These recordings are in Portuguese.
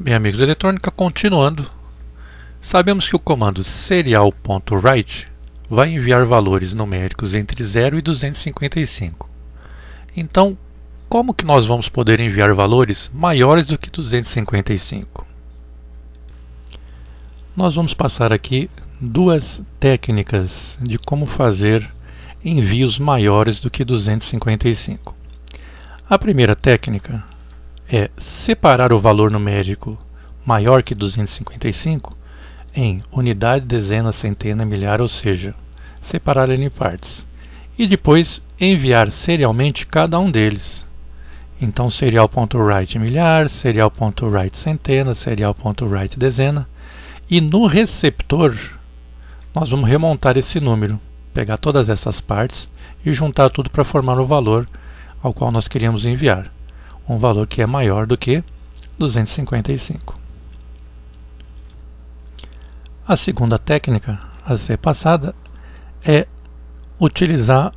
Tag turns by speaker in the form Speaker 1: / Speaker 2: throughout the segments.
Speaker 1: Bem, amigos da eletrônica, continuando, sabemos que o comando serial.write vai enviar valores numéricos entre 0 e 255. Então, como que nós vamos poder enviar valores maiores do que 255? Nós vamos passar aqui duas técnicas de como fazer envios maiores do que 255. A primeira técnica é separar o valor numérico maior que 255 em unidade, dezena, centena, milhar, ou seja, separar ele em partes. E depois enviar serialmente cada um deles. Então, serial.write milhar, serial.write centena, serial.write dezena. E no receptor, nós vamos remontar esse número, pegar todas essas partes e juntar tudo para formar o valor ao qual nós queríamos enviar. Um valor que é maior do que 255. A segunda técnica a ser passada é utilizar,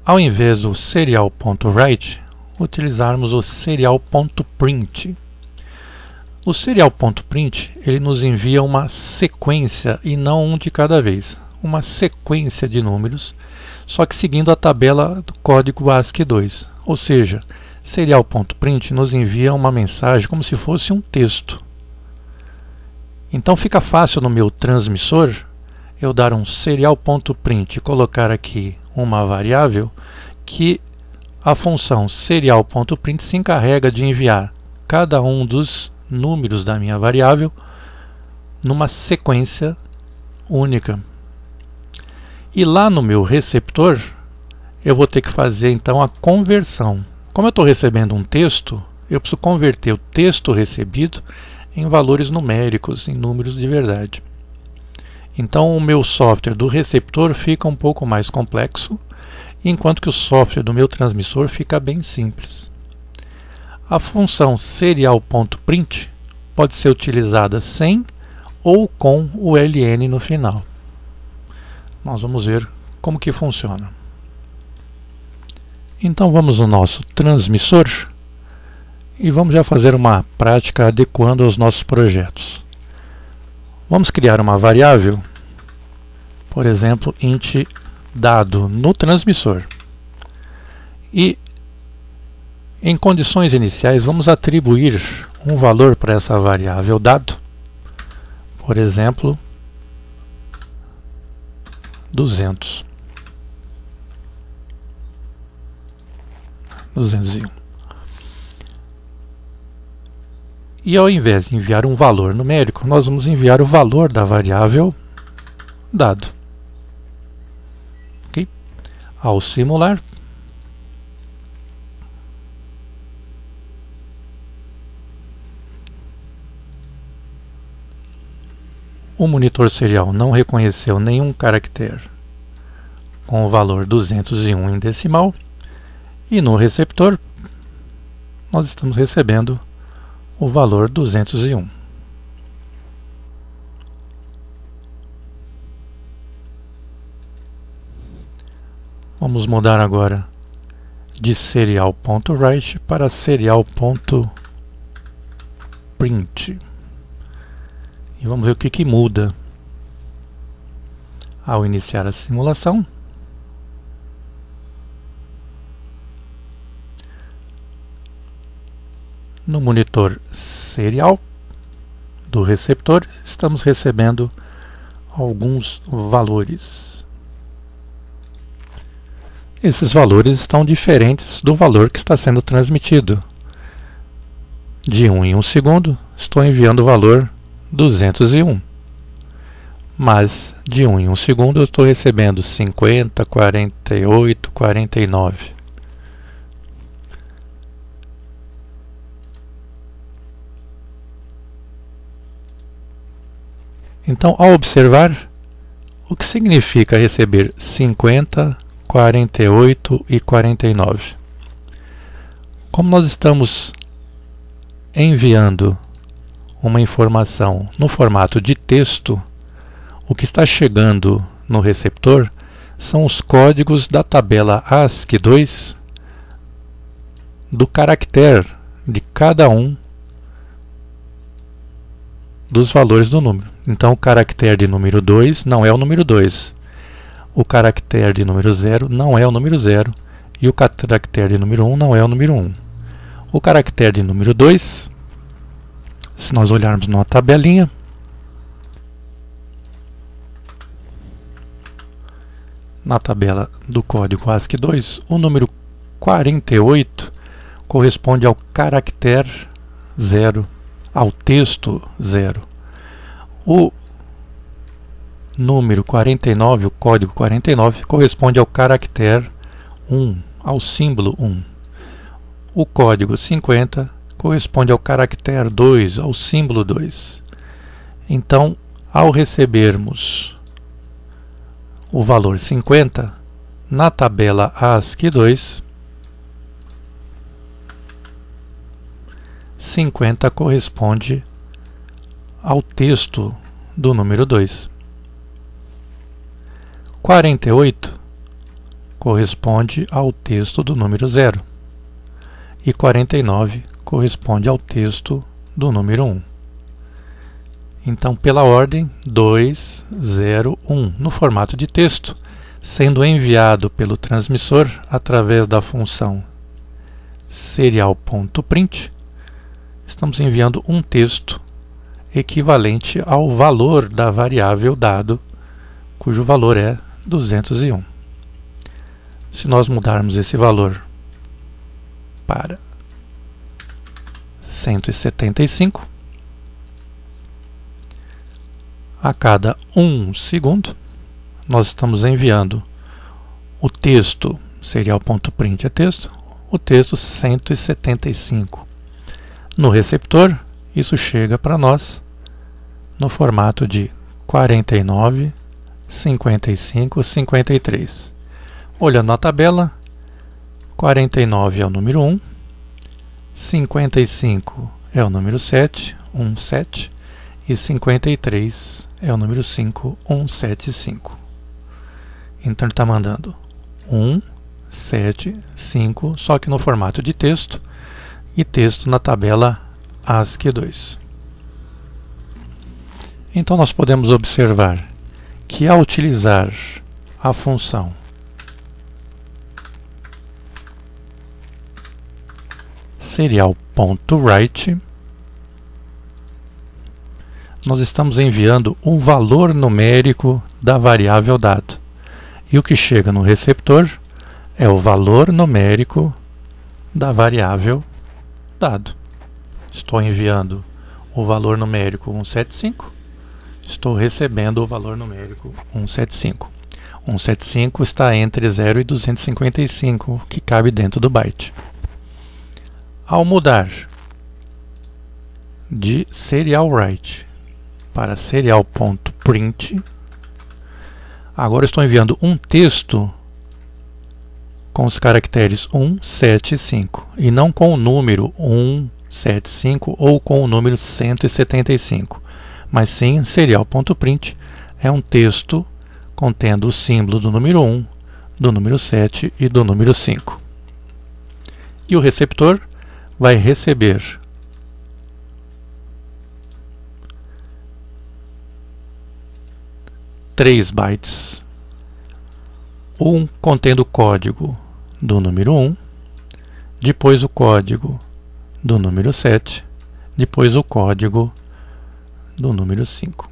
Speaker 1: ao invés do serial.write, utilizarmos o serial.print. O serial.print ele nos envia uma sequência e não um de cada vez. Uma sequência de números, só que seguindo a tabela do código ASCII2. Ou seja, serial.print nos envia uma mensagem como se fosse um texto. Então fica fácil no meu transmissor eu dar um serial.print e colocar aqui uma variável que a função serial.print se encarrega de enviar cada um dos números da minha variável numa sequência única. E lá no meu receptor eu vou ter que fazer então a conversão. Como eu estou recebendo um texto, eu preciso converter o texto recebido em valores numéricos, em números de verdade. Então o meu software do receptor fica um pouco mais complexo, enquanto que o software do meu transmissor fica bem simples. A função serial.print pode ser utilizada sem ou com o ln no final. Nós vamos ver como que funciona. Então vamos no nosso transmissor e vamos já fazer uma prática adequando aos nossos projetos. Vamos criar uma variável, por exemplo, int dado no transmissor. E em condições iniciais vamos atribuir um valor para essa variável dado, por exemplo, 201. E ao invés de enviar um valor numérico, nós vamos enviar o valor da variável dado. Okay? Ao simular, o monitor serial não reconheceu nenhum caractere com o valor 201 em decimal. E no receptor, nós estamos recebendo o valor 201. Vamos mudar agora de serial.write para serial.print. E vamos ver o que muda ao iniciar a simulação. No monitor serial do receptor, estamos recebendo alguns valores. Esses valores estão diferentes do valor que está sendo transmitido. De 1 em 1 segundo, estou enviando o valor 201. Mas de 1 em 1 segundo, eu estou recebendo 50, 48, 49. Então, ao observar, o que significa receber 50, 48 e 49? Como nós estamos enviando uma informação no formato de texto, o que está chegando no receptor são os códigos da tabela ASCII2 do caractere de cada um dos valores do número. Então o caractere de número 2 não é o número 2. O caractere de número 0 não é o número 0. E o caractere de número 1 não é o número 1. O caractere de número 2, se nós olharmos numa tabelinha, na tabela do código ASCII2, o número 48 corresponde ao caractere 0, ao texto 0. O número 49, o código 49, corresponde ao caractere 1, ao símbolo 1. O código 50 corresponde ao caractere 2, ao símbolo 2. Então, ao recebermos o valor 50, na tabela ASCII2, 50 corresponde ao texto do número 2. 48 corresponde ao texto do número 0. E 49 corresponde ao texto do número 1. Então, pela ordem 2, 0, 1, no formato de texto, sendo enviado pelo transmissor através da função serial.print, estamos enviando um texto equivalente ao valor da variável dado, cujo valor é 201. Se nós mudarmos esse valor para 175, a cada 1 segundo, nós estamos enviando o texto, serial.print é texto, o texto 175. No receptor, isso chega para nós no formato de 49, 55, 53. Olhando na tabela, 49 é o número 1, 55 é o número 7, 17, e 53 é o número 5, 175. Então ele está mandando 1, 7, 5, só que no formato de texto, e texto na tabela ASCII2. Então nós podemos observar que ao utilizar a função serial.write, nós estamos enviando um valor numérico da variável dado. E o que chega no receptor é o valor numérico da variável dado. Estou enviando o valor numérico 175, estou recebendo o valor numérico 175. 175 está entre 0 e 255, que cabe dentro do byte. Ao mudar de serial.write para serial.print, agora estou enviando um texto com os caracteres 175 e não com o número 175 ou com o número 175, mas sim serial.print é um texto contendo o símbolo do número 1, do número 7 e do número 5. E o receptor vai receber três bytes, um contendo o código do número 1, depois o código do número 7, depois o código do número 5.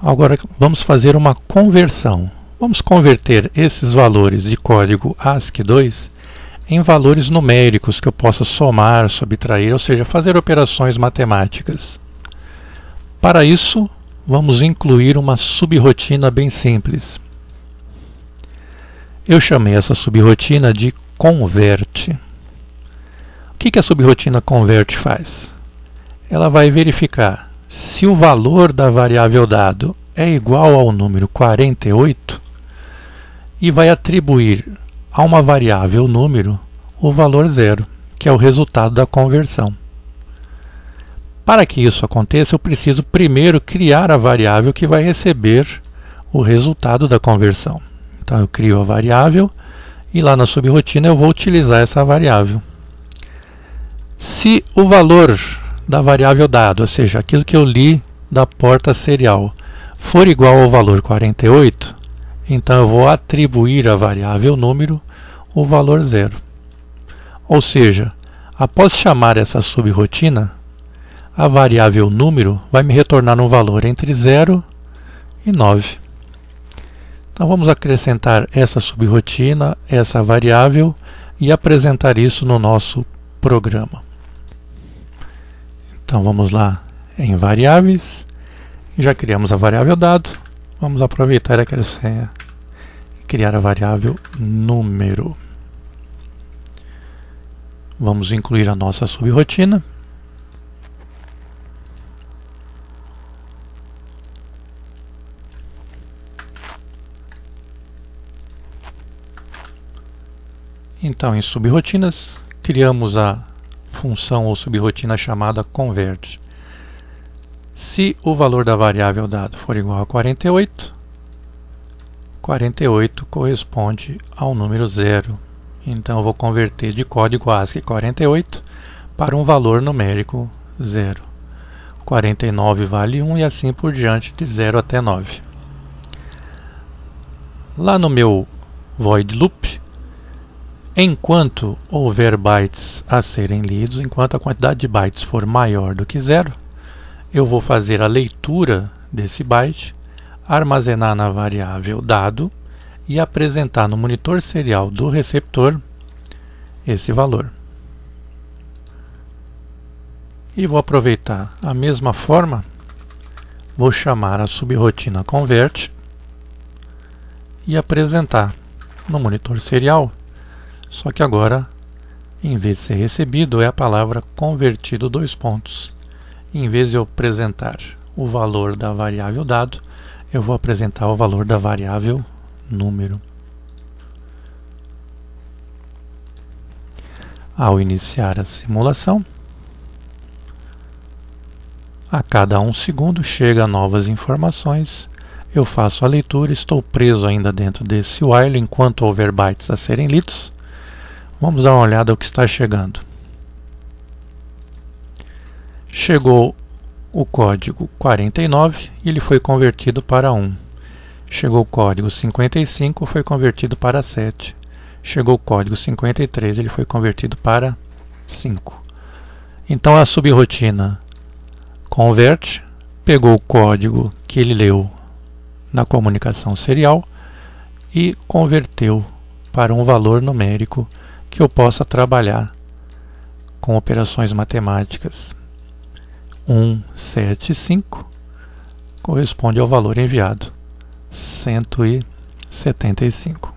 Speaker 1: Agora vamos fazer uma conversão. Vamos converter esses valores de código ASCII2 em valores numéricos que eu possa somar, subtrair, ou seja, fazer operações matemáticas. Para isso, vamos incluir uma subrotina bem simples. Eu chamei essa subrotina de convert. O que a subrotina convert faz? Ela vai verificar se o valor da variável dado é igual ao número 48 e vai atribuir a uma variável número o valor 0, que é o resultado da conversão. Para que isso aconteça, eu preciso primeiro criar a variável que vai receber o resultado da conversão. Então eu crio a variável e lá na subrotina eu vou utilizar essa variável. Se o valor da variável dado, ou seja, aquilo que eu li da porta serial, for igual ao valor 48, então eu vou atribuir à variável número o valor 0. Ou seja, após chamar essa subrotina, a variável número vai me retornar um valor entre 0 e 9. Então vamos acrescentar essa subrotina, essa variável, e apresentar isso no nosso programa. Então vamos lá em variáveis, já criamos a variável dado, vamos aproveitar e criar a variável número. Vamos incluir a nossa subrotina. Então, em subrotinas, criamos a função ou subrotina chamada convert. Se o valor da variável dado for igual a 48, 48 corresponde ao número 0. Então eu vou converter de código ASCII 48 para um valor numérico 0. 49 vale 1 e assim por diante, de 0 até 9. Lá no meu void loop, enquanto houver bytes a serem lidos, enquanto a quantidade de bytes for maior do que 0, eu vou fazer a leitura desse byte, armazenar na variável dado e apresentar no monitor serial do receptor esse valor. E vou aproveitar a mesma forma, vou chamar a subrotina convert e apresentar no monitor serial, só que agora, em vez de ser recebido, é a palavra convertido : em vez de eu apresentar o valor da variável dado, eu vou apresentar o valor da variável número. Ao iniciar a simulação, a cada 1 segundo chega novas informações, eu faço a leitura, estou preso ainda dentro desse while enquanto houver bytes a serem lidos. Vamos dar uma olhada ao que está chegando. Chegou o código 49 e ele foi convertido para 1. Chegou o código 55, foi convertido para 7. Chegou o código 53, ele foi convertido para 5. Então a subrotina convert pegou o código que ele leu na comunicação serial e converteu para um valor numérico que eu possa trabalhar com operações matemáticas. 175 corresponde ao valor enviado, 175.